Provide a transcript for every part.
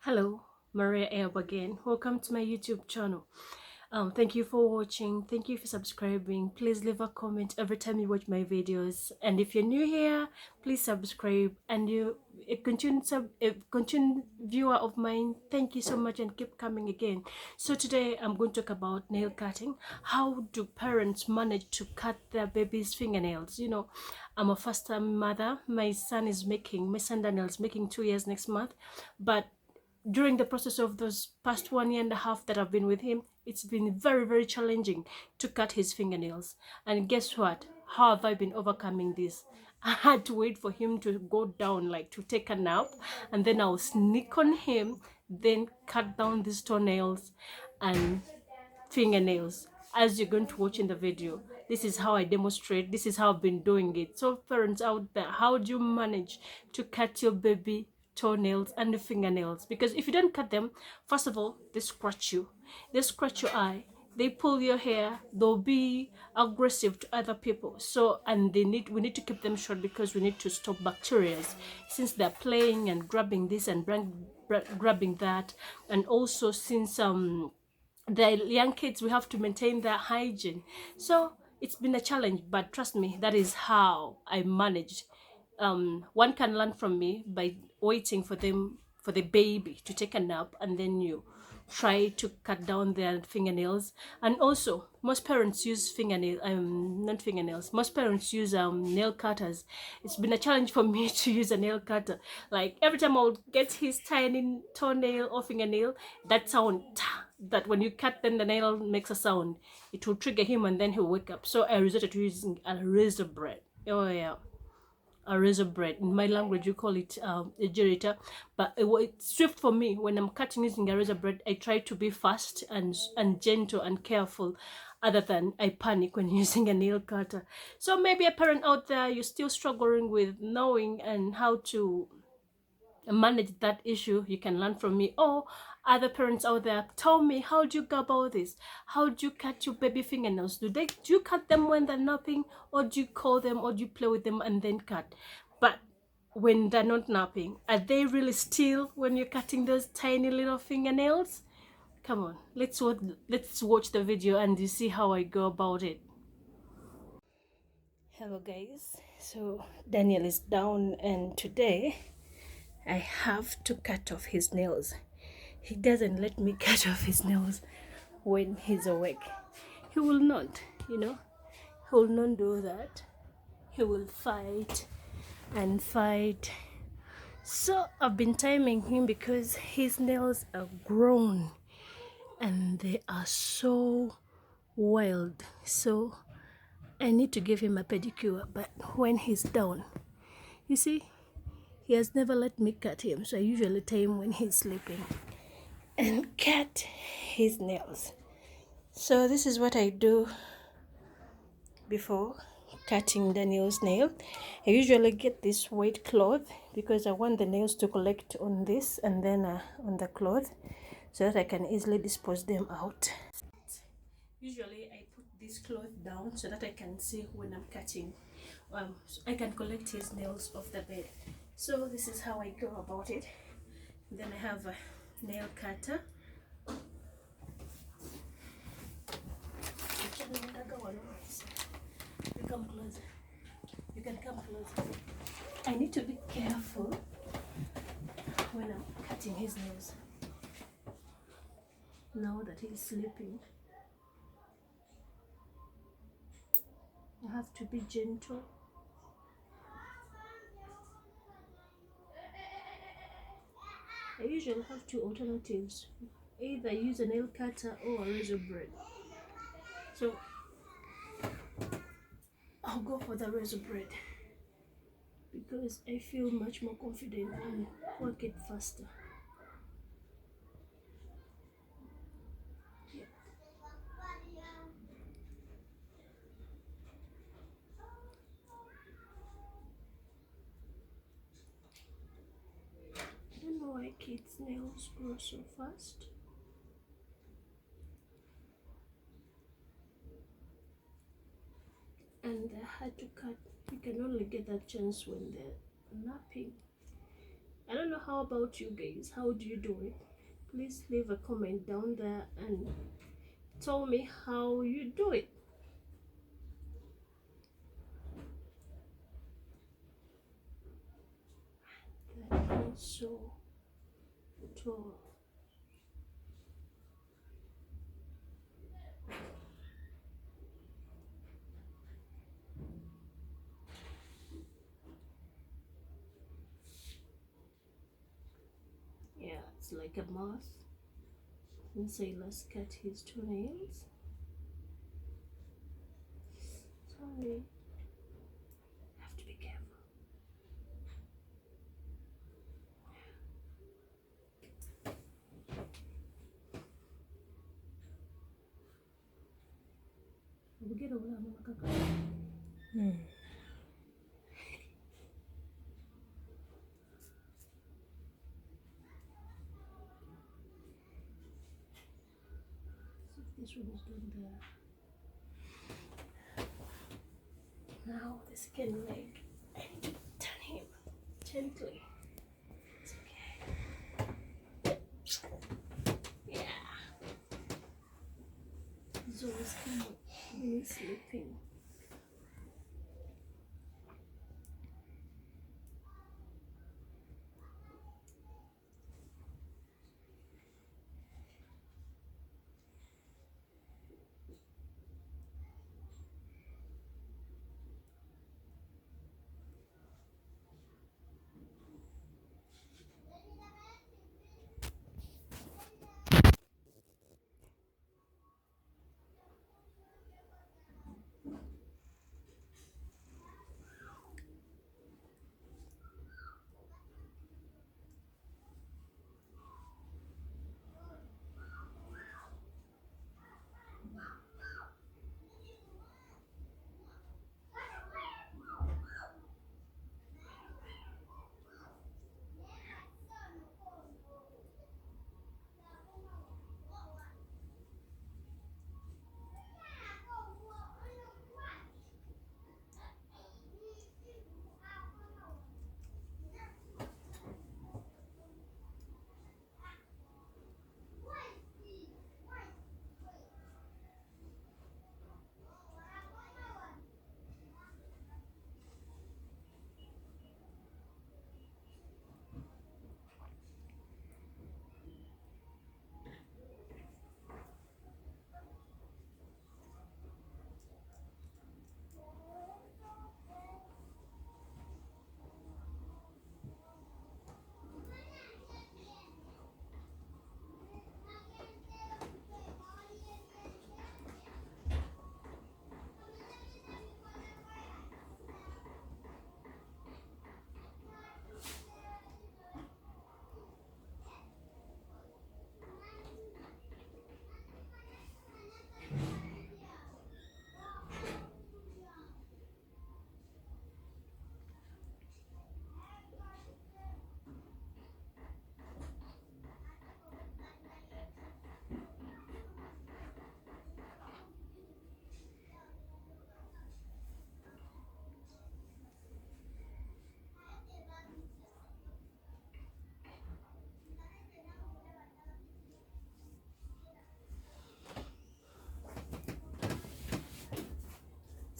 Hello, Maria Ebb again. Welcome to my YouTube channel. Thank you for watching. Thank you for subscribing. Please leave a comment every time you watch my videos. And if you're new here, please subscribe. And you a continued viewer of mine, thank you so much and keep coming again. So today I'm going to talk about nail cutting. How do parents manage to cut their baby's fingernails? I'm a first-time mother. My son Daniel is making 2 years next month, but during the process of those past 1 year and a half that I've been with him, it's been very, very challenging to cut his fingernails. And guess what? How have I been overcoming this? I had to wait for him to go down, like to take a nap, and then I'll sneak on him, then cut down these toenails and fingernails. As you're going to watch in the video, this is how I demonstrate. This is how I've been doing it. So parents out there, how do you manage to cut your baby toenails and the fingernails? Because if you don't cut them, first of all, they scratch you, they scratch your eye, they pull your hair, they'll be aggressive to other people. So, and we need to keep them short because we need to stop bacteria since they're playing and grabbing this and grabbing that. And also since the young kids, we have to maintain their hygiene. So it's been a challenge, but trust me, that is how I managed. One can learn from me by waiting for the baby to take a nap, and then you try to cut down their fingernails. And also most parents use not fingernails, most parents use nail cutters. It's been a challenge for me to use a nail cutter. Like every time I would get his tiny toenail or fingernail, that sound that when you cut, then the nail makes a sound, it will trigger him and then he'll wake up. So I resorted to using a razor blade. Oh yeah, a razor blade. In my language you call it a generator, but it's swift for me. When I'm cutting using a razor blade, I try to be fast and gentle and careful, other than I panic when using a nail cutter. So maybe a parent out there, you're still struggling with knowing and how to manage that issue, you can learn from me. Or other parents out there, tell me, how do you go about this? How do you cut your baby fingernails? Do you cut them when they're napping, or do you call them, or do you play with them and then cut? But when they're not napping, are they really still when you're cutting those tiny little fingernails? Come on, let's watch the video and you see how I go about it. Hello guys, so Daniel is down, and today I have to cut off his nails. He doesn't let me cut off his nails when he's awake. He will not, he will not do that. He will fight and fight. So I've been timing him because his nails are grown and they are so wild. So I need to give him a pedicure, but when he's down, you see, he has never let me cut him, so I usually time when he's sleeping and cut his nails. So this is what I do before cutting Daniel's nail. I usually get this white cloth because I want the nails to collect on this and then on the cloth, so that I can easily dispose them out. Usually I put this cloth down so that I can see when I'm cutting. So I can collect his nails off the bed. So this is how I go about it. Then I have a nail cutter. You come closer. You can come closer. I need to be careful when I'm cutting his nails. Now that he's sleeping, I have to be gentle. I usually have two alternatives. Either use a nail cutter or a razor blade. So I'll go for the razor blade because I feel much more confident and work it faster. Yeah. I don't know why kids' nails grow so fast. And they're hard to cut. You can only get that chance when they're napping. I don't know how about you guys. How do you do it? Please leave a comment down there and tell me how you do it. That is so tall. Yeah, it's like a moth. And say let's cut his toenails. Sorry. Have to be careful. We get over there. This one is doing the now the skin leg. I need to turn him gently. It's okay. Yeah. He's always coming when he's sleeping.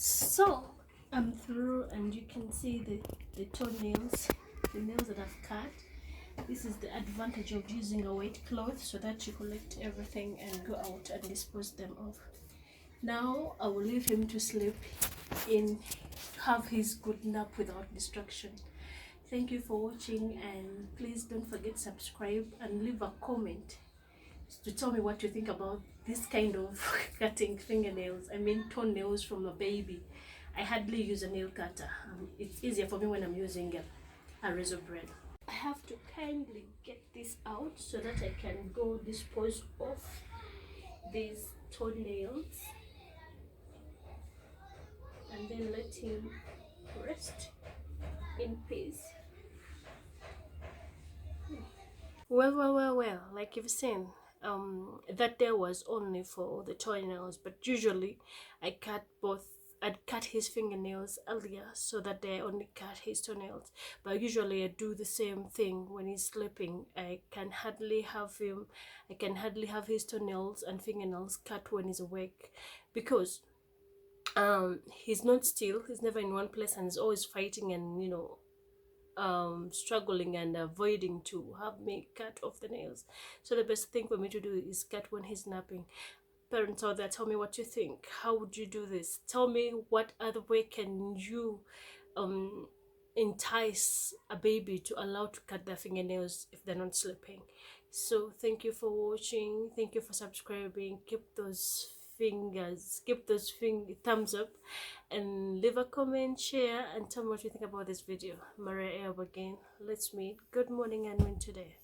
So I'm through and you can see the toenails, the nails that I've cut. This is the advantage of using a white cloth so that you collect everything and go out and dispose them off. Now I will leave him to sleep in, have his good nap without distraction. Thank you for watching and please don't forget to subscribe and leave a comment to tell me what you think about this kind of cutting fingernails, I mean toenails from a baby. I hardly use a nail cutter. It's easier for me when I'm using a razor blade. I have to kindly get this out so that I can go dispose of these toenails and then let him rest in peace. Well, like you've seen, that day was only for the toenails, but usually I cut both I'd cut his fingernails earlier so that they only cut his toenails. But usually I do the same thing when he's sleeping. I can hardly have his toenails and fingernails cut when he's awake, because he's not still, he's never in one place, and he's always fighting and struggling and avoiding to have me cut off the nails. So the best thing for me to do is cut when he's napping. Parents out there, tell me what you think. How would you do this? Tell me, what other way can you um entice a baby to allow to cut their fingernails if they're not sleeping? So thank you for watching, thank you for subscribing. Keep those thumbs up, and leave a comment, share, and tell me what you think about this video. Maria Ayob again. Let's meet. Good morning and win today.